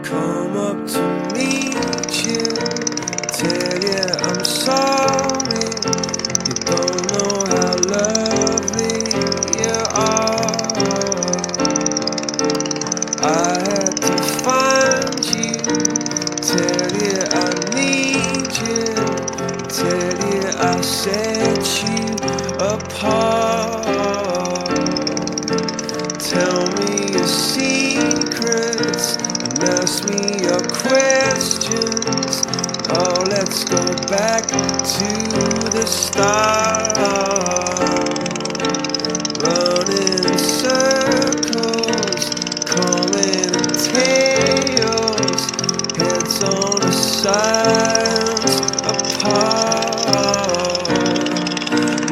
come up to meet you, tell you I'm sorry. You don't know how lovely you are. I had to find you, tell you I need you, tell you I set you apart. Tell me your secrets and ask me your questions. Oh, let's go back to the start. Running in circles, calling in tales, heads on the sides apart.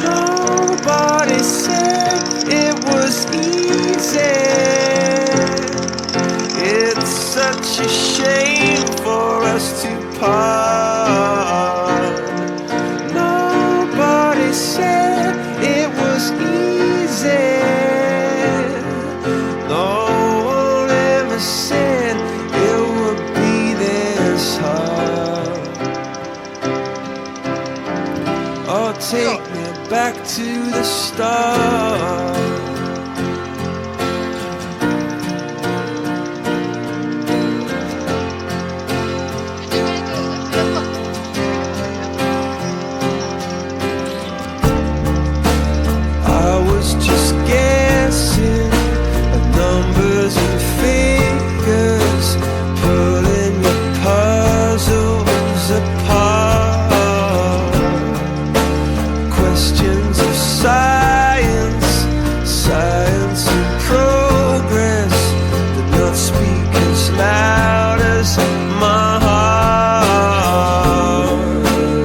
Nobody said it was easy. It's such a shame for us to part. Nobody said it was easy. No one ever said it would be this hard. Oh, take me back to the start. I was just guessing at numbers and figures, pulling your puzzles apart. Questions of science, science and progress, did not speak as loud as